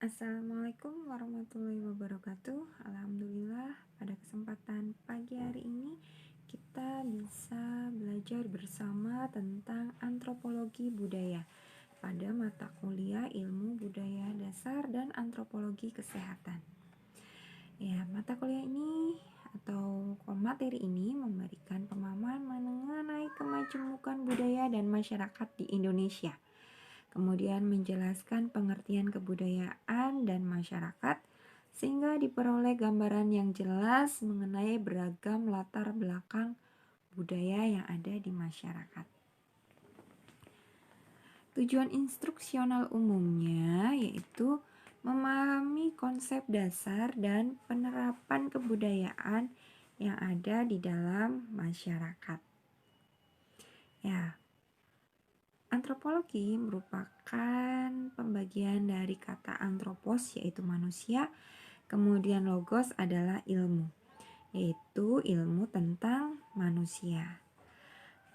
Assalamualaikum warahmatullahi wabarakatuh. Alhamdulillah, pada kesempatan pagi hari ini kita bisa belajar bersama tentang antropologi budaya pada mata kuliah Ilmu Budaya Dasar dan Antropologi Kesehatan. Ya, mata kuliah ini atau materi ini memberikan pemahaman mengenai kemajemukan budaya dan masyarakat di Indonesia. Kemudian menjelaskan pengertian kebudayaan dan masyarakat sehingga diperoleh gambaran yang jelas mengenai beragam latar belakang budaya yang ada di masyarakat. Tujuan instruksional umumnya yaitu memahami konsep dasar dan penerapan kebudayaan yang ada di dalam masyarakat. Ya, antropologi merupakan pembagian dari kata antropos yaitu manusia, kemudian logos adalah ilmu, yaitu ilmu tentang manusia.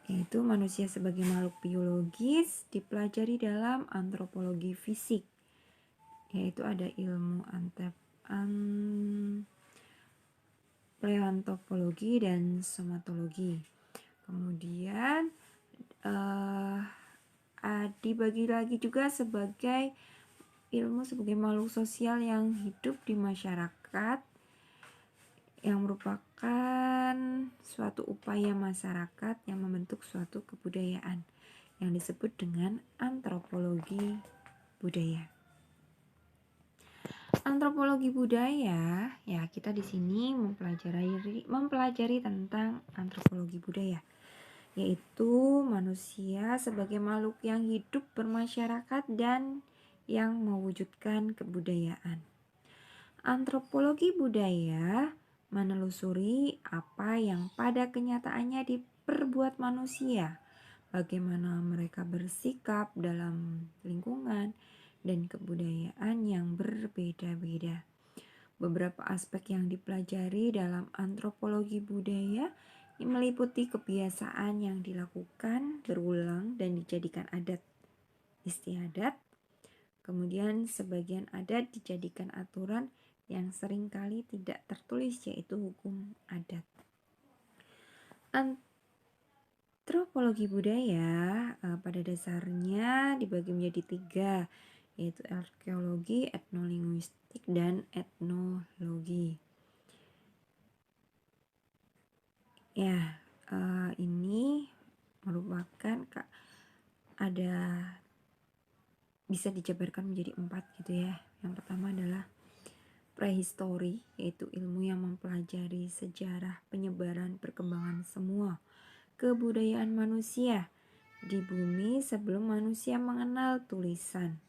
Yaitu manusia sebagai makhluk biologis dipelajari dalam antropologi fisik, yaitu ada ilmu paleontologi dan somatologi. Kemudian dibagi lagi juga sebagai ilmu sebagai makhluk sosial yang hidup di masyarakat, yang merupakan suatu upaya masyarakat yang membentuk suatu kebudayaan yang disebut dengan antropologi budaya. Antropologi budaya, ya kita di sini mempelajari tentang antropologi budaya, yaitu manusia sebagai makhluk yang hidup bermasyarakat dan yang mewujudkan kebudayaan. Antropologi budaya menelusuri apa yang pada kenyataannya diperbuat manusia, bagaimana mereka bersikap dalam lingkungan dan kebudayaan yang berbeda-beda. Beberapa aspek yang dipelajari dalam antropologi budaya meliputi kebiasaan yang dilakukan berulang dan dijadikan adat istiadat. Kemudian sebagian adat dijadikan aturan yang seringkali tidak tertulis, yaitu hukum adat. Antropologi budaya pada dasarnya dibagi menjadi 3, yaitu arkeologi, etnolinguistik, dan etnologi. Ya, ini merupakan bisa dijabarkan menjadi 4 gitu ya. Yang pertama adalah prehistori, yaitu ilmu yang mempelajari sejarah penyebaran perkembangan semua kebudayaan manusia di bumi sebelum manusia mengenal tulisan.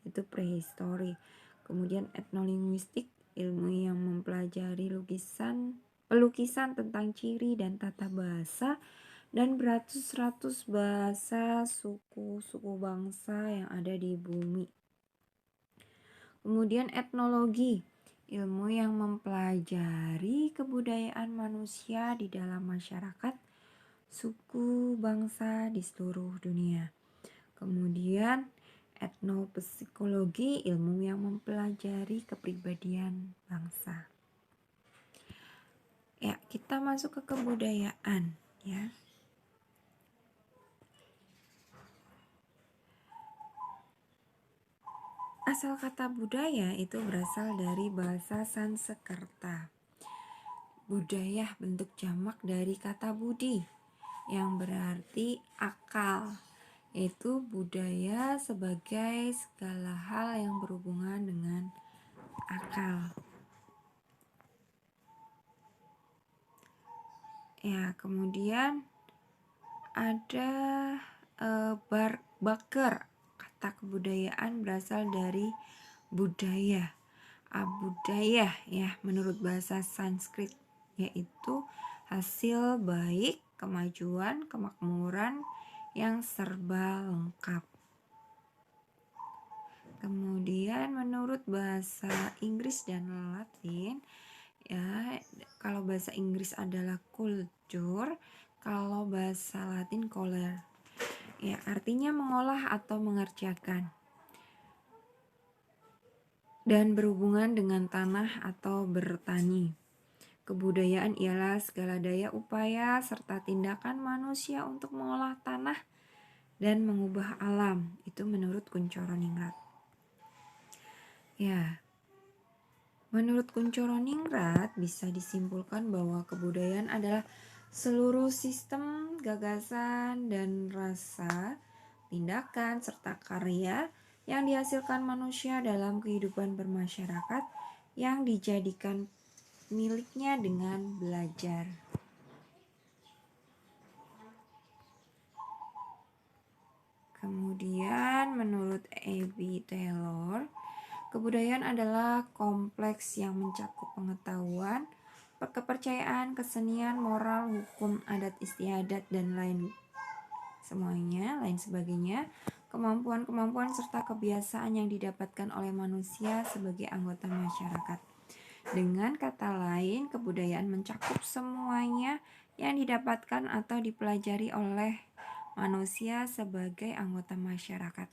Itu prehistori. Kemudian etnolinguistik, ilmu yang mempelajari pelukisan tentang ciri dan tata bahasa dan beratus-ratus bahasa suku bangsa yang ada di bumi. Kemudian etnologi, ilmu yang mempelajari kebudayaan manusia di dalam masyarakat, suku bangsa di seluruh dunia. Kemudian etnopsikologi, ilmu yang mempelajari kepribadian bangsa. Ya, kita masuk ke kebudayaan ya. Asal kata budaya itu berasal dari bahasa Sanskerta. Budaya bentuk jamak dari kata budi yang berarti akal, yaitu budaya sebagai segala hal yang berhubungan dengan akal. Ya, kemudian ada baker. Kata kebudayaan berasal dari budaya, abudaya ya menurut bahasa Sanskrit, yaitu hasil baik, kemajuan, kemakmuran yang serba lengkap. Kemudian menurut bahasa Inggris dan Latin ya, kalau bahasa Inggris adalah culture, kalau bahasa Latin color. Ya, artinya mengolah atau mengerjakan. dan berhubungan dengan tanah atau bertani. Kebudayaan ialah segala daya upaya serta tindakan manusia untuk mengolah tanah dan mengubah alam. Itu menurut Kuncoro Ningrat. Ya, menurut Kuncoro Ningrat bisa disimpulkan bahwa kebudayaan adalah seluruh sistem, gagasan, dan rasa, tindakan, serta karya yang dihasilkan manusia dalam kehidupan bermasyarakat yang dijadikan miliknya dengan belajar. Kemudian menurut A.B. Taylor, kebudayaan adalah kompleks yang mencakup pengetahuan, kepercayaan, kesenian, moral, hukum, adat istiadat, dan lain sebagainya, kemampuan-kemampuan serta kebiasaan yang didapatkan oleh manusia sebagai anggota masyarakat. Dengan kata lain, kebudayaan mencakup semuanya yang didapatkan atau dipelajari oleh manusia sebagai anggota masyarakat.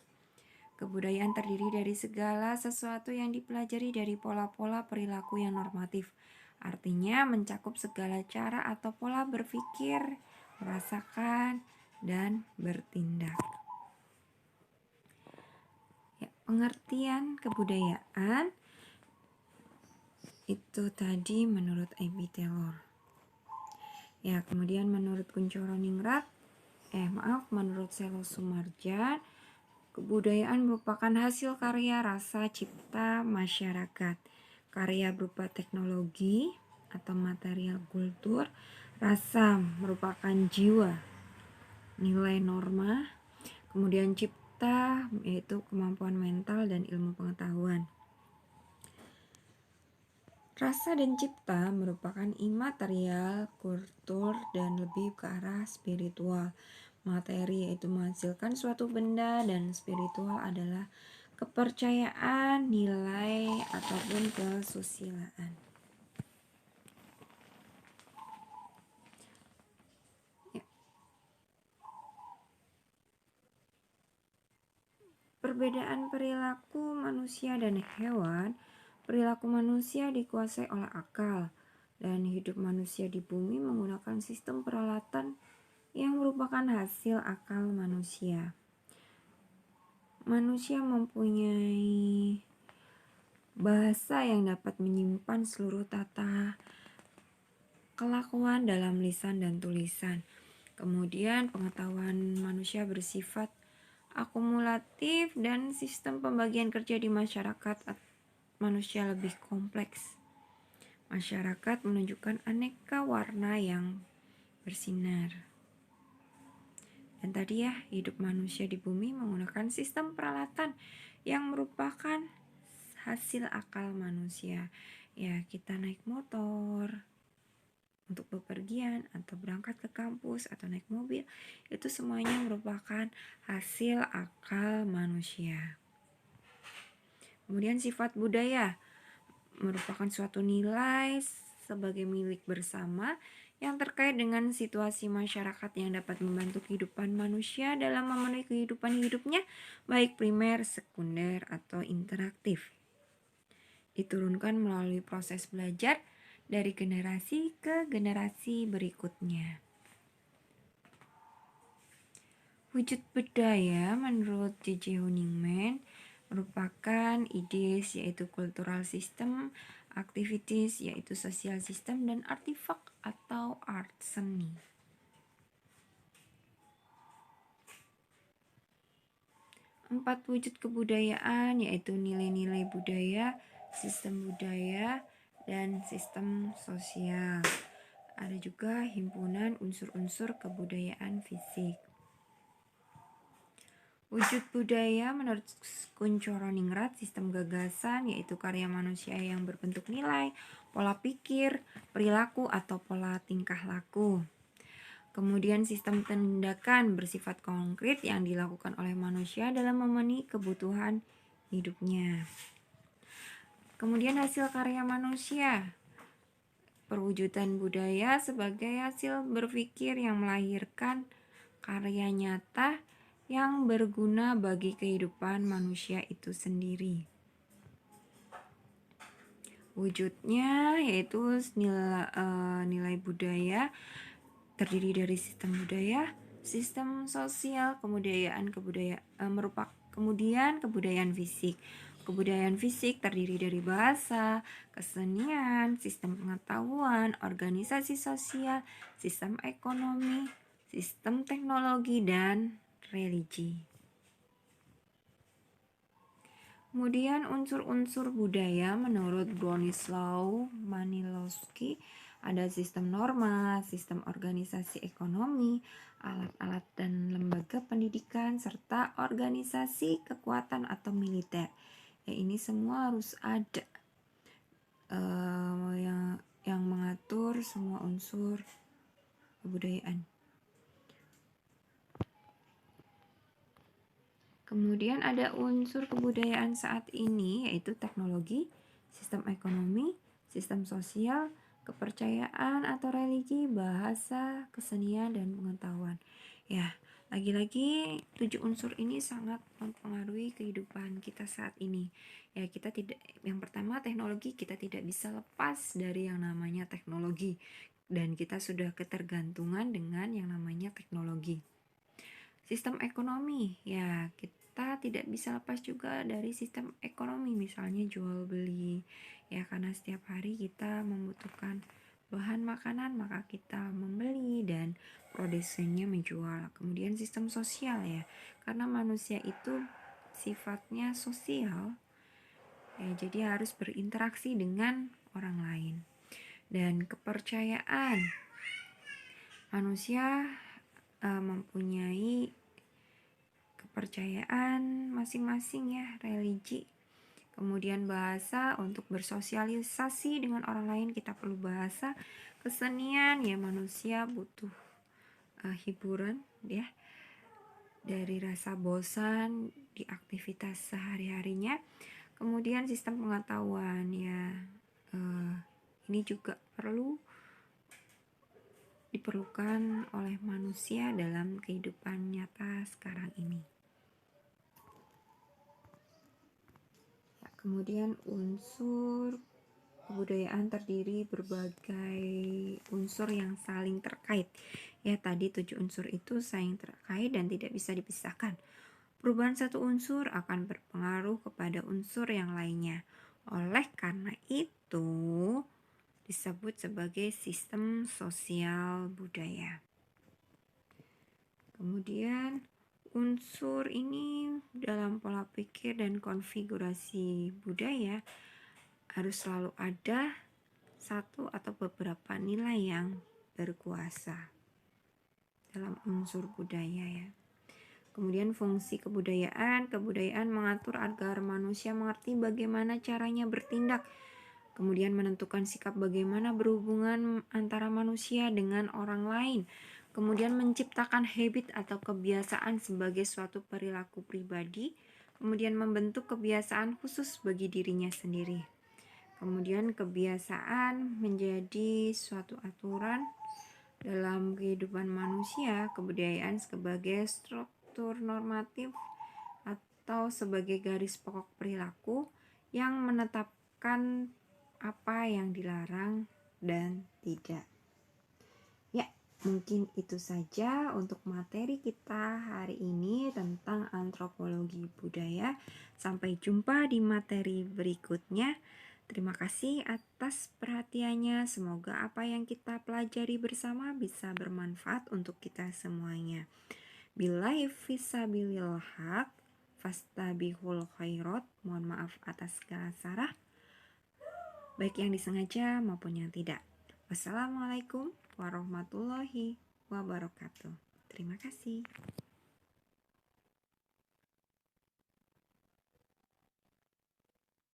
Kebudayaan terdiri dari segala sesuatu yang dipelajari dari pola-pola perilaku yang normatif. Artinya mencakup segala cara atau pola berpikir, merasakan, dan bertindak. Ya, pengertian kebudayaan itu tadi menurut A.B. Taylor. Ya, kemudian menurut Kuncoro Ningrat, menurut Selo Sumarjan, kebudayaan merupakan hasil karya rasa cipta masyarakat. Karya berupa teknologi atau material kultur, rasa merupakan jiwa, nilai norma, kemudian cipta yaitu kemampuan mental dan ilmu pengetahuan. Rasa dan cipta merupakan imaterial, kultur, dan lebih ke arah spiritual. Materi yaitu menghasilkan suatu benda, dan spiritual adalah kepercayaan, nilai, ataupun kesusilaan. Ya. Perbedaan perilaku manusia dan hewan. Perilaku manusia dikuasai oleh akal, dan hidup manusia di bumi menggunakan sistem peralatan yang merupakan hasil akal manusia. Manusia mempunyai bahasa yang dapat menyimpan seluruh tata kelakuan dalam lisan dan tulisan. Kemudian pengetahuan manusia bersifat akumulatif dan sistem pembagian kerja di masyarakat manusia lebih kompleks. Masyarakat menunjukkan aneka warna yang bersinar. Dan tadi ya, hidup manusia di bumi menggunakan sistem peralatan yang merupakan hasil akal manusia. Ya, kita naik motor untuk bepergian atau berangkat ke kampus atau naik mobil, itu semuanya merupakan hasil akal manusia. Kemudian sifat budaya merupakan suatu nilai sebagai milik bersama yang terkait dengan situasi masyarakat yang dapat membantu kehidupan manusia dalam memenuhi kehidupan hidupnya, baik primer, sekunder, atau interaktif. Diturunkan melalui proses belajar dari generasi ke generasi berikutnya. Wujud budaya menurut J.J. Huningman merupakan ideas yaitu cultural system, activities yaitu social system, dan artifak atau art seni. Empat wujud kebudayaan yaitu nilai-nilai budaya, sistem budaya, dan sistem sosial. Ada juga himpunan unsur-unsur kebudayaan fisik. Wujud budaya menurut Kuncoro Ningrat, sistem gagasan yaitu karya manusia yang berbentuk nilai, pola pikir, perilaku, atau pola tingkah laku. Kemudian sistem tindakan bersifat konkret yang dilakukan oleh manusia dalam memenuhi kebutuhan hidupnya. Kemudian hasil karya manusia. Perwujudan budaya sebagai hasil berpikir yang melahirkan karya nyata yang berguna bagi kehidupan manusia itu sendiri. Wujudnya yaitu nilai budaya terdiri dari sistem budaya, sistem sosial, kemudian kebudayaan fisik. Kebudayaan fisik terdiri dari bahasa, kesenian, sistem pengetahuan, organisasi sosial, sistem ekonomi, sistem teknologi, dan religi. Kemudian unsur-unsur budaya menurut Bronislaw Manilowski ada sistem norma, sistem organisasi ekonomi, alat-alat dan lembaga pendidikan, serta organisasi kekuatan atau militer. Ya, ini semua harus ada yang mengatur semua unsur kebudayaan. Kemudian ada unsur kebudayaan saat ini yaitu teknologi, sistem ekonomi, sistem sosial, kepercayaan atau religi, bahasa, kesenian, dan pengetahuan. Ya, lagi-lagi 7 unsur ini sangat mempengaruhi kehidupan kita saat ini. Ya, yang pertama teknologi, kita tidak bisa lepas dari yang namanya teknologi, dan kita sudah ketergantungan dengan yang namanya teknologi. Sistem ekonomi, ya kita tidak bisa lepas juga dari sistem ekonomi, misalnya jual beli, ya karena setiap hari kita membutuhkan bahan makanan maka kita membeli dan produsennya menjual. Kemudian sistem sosial, ya karena manusia itu sifatnya sosial, ya jadi harus berinteraksi dengan orang lain. Dan kepercayaan, manusia mempunyai kepercayaan masing-masing, ya religi. Kemudian bahasa, untuk bersosialisasi dengan orang lain kita perlu bahasa. Kesenian, ya manusia butuh hiburan, ya dari rasa bosan di aktivitas sehari-harinya. Kemudian sistem pengetahuan, ya ini juga diperlukan oleh manusia dalam kehidupan nyata sekarang ini. Kemudian unsur kebudayaan terdiri berbagai unsur yang saling terkait. Ya, tadi 7 unsur itu saling terkait dan tidak bisa dipisahkan. Perubahan satu unsur akan berpengaruh kepada unsur yang lainnya. Oleh karena itu, disebut sebagai sistem sosial budaya. Kemudian unsur ini dalam pola pikir dan konfigurasi budaya harus selalu ada satu atau beberapa nilai yang berkuasa dalam unsur budaya, ya. Kemudian fungsi kebudayaan mengatur agar manusia mengerti bagaimana caranya bertindak, kemudian menentukan sikap bagaimana berhubungan antara manusia dengan orang lain, kemudian menciptakan habit atau kebiasaan sebagai suatu perilaku pribadi, kemudian membentuk kebiasaan khusus bagi dirinya sendiri. Kemudian kebiasaan menjadi suatu aturan dalam kehidupan manusia, kebudayaan sebagai struktur normatif atau sebagai garis pokok perilaku yang menetapkan apa yang dilarang dan tidak. Ya, mungkin itu saja untuk materi kita hari ini tentang antropologi budaya. Sampai jumpa di materi berikutnya. Terima kasih atas perhatiannya. Semoga apa yang kita pelajari bersama bisa bermanfaat untuk kita semuanya. Billahi fisabilil haq, fastabihul khairat. Mohon maaf atas segala salah, baik yang disengaja maupun yang tidak. Wassalamualaikum warahmatullahi wabarakatuh. Terima kasih.